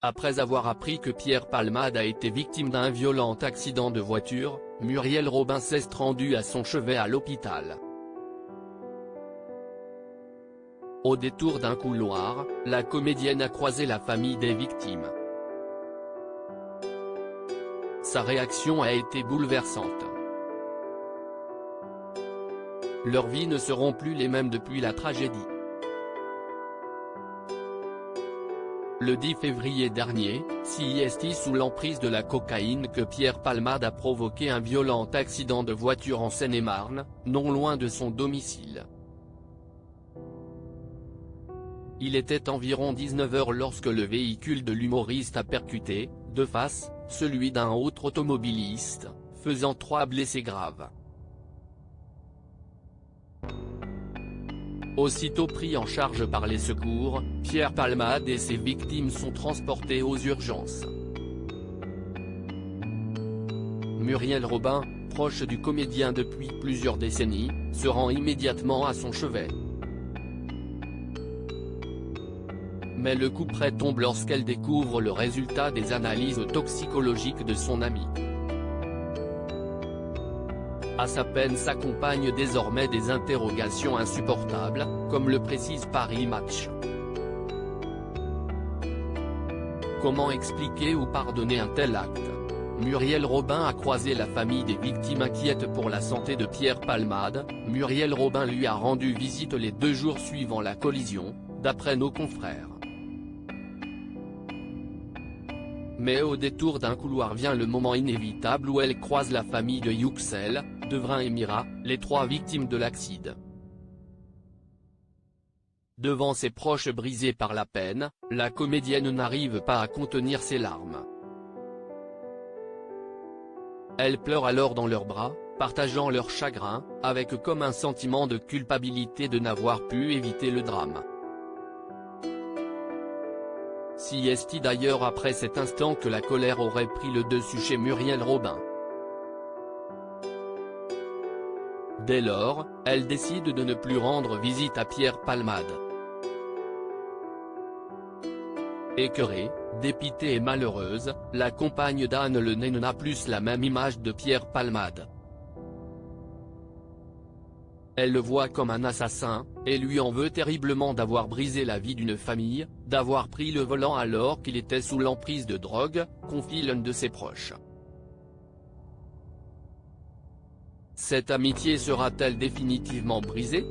Après avoir appris que Pierre Palmade a été victime d'un violent accident de voiture, Muriel Robin s'est rendue à son chevet à l'hôpital. Au détour d'un couloir, la comédienne a croisé la famille des victimes. Sa réaction a été bouleversante. Leurs vies ne seront plus les mêmes depuis la tragédie. Le 10 février dernier, c'est sous l'emprise de la cocaïne que Pierre Palmade a provoqué un violent accident de voiture en Seine-et-Marne, non loin de son domicile. Il était environ 19 h lorsque le véhicule de l'humoriste a percuté, de face, celui d'un autre automobiliste, faisant 3 blessés graves. Aussitôt pris en charge par les secours, Pierre Palmade et ses victimes sont transportés aux urgences. Muriel Robin, proche du comédien depuis plusieurs décennies, se rend immédiatement à son chevet. Mais le couperet tombe lorsqu'elle découvre le résultat des analyses toxicologiques de son ami. À sa peine s'accompagnent désormais des interrogations insupportables, comme le précise Paris Match. Comment expliquer ou pardonner un tel acte? Muriel Robin a croisé la famille des victimes inquiètes pour la santé de Pierre Palmade. Muriel Robin lui a rendu visite les 2 jours suivant la collision, d'après nos confrères. Mais au détour d'un couloir vient le moment inévitable où elle croise la famille de Yuxel, Devrin et Mira, les 3 victimes de l'accident. Devant ses proches brisés par la peine, la comédienne n'arrive pas à contenir ses larmes. Elle pleure alors dans leurs bras, partageant leur chagrin, avec comme un sentiment de culpabilité de n'avoir pu éviter le drame. C'est d'ailleurs après cet instant que la colère aurait pris le dessus chez Muriel Robin. Dès lors, elle décide de ne plus rendre visite à Pierre Palmade. Écœurée, dépitée et malheureuse, la compagne d'Anne Lenay n'a plus la même image de Pierre Palmade. Elle le voit comme un assassin, et lui en veut terriblement d'avoir brisé la vie d'une famille, d'avoir pris le volant alors qu'il était sous l'emprise de drogue, confie l'un de ses proches. Cette amitié sera-t-elle définitivement brisée?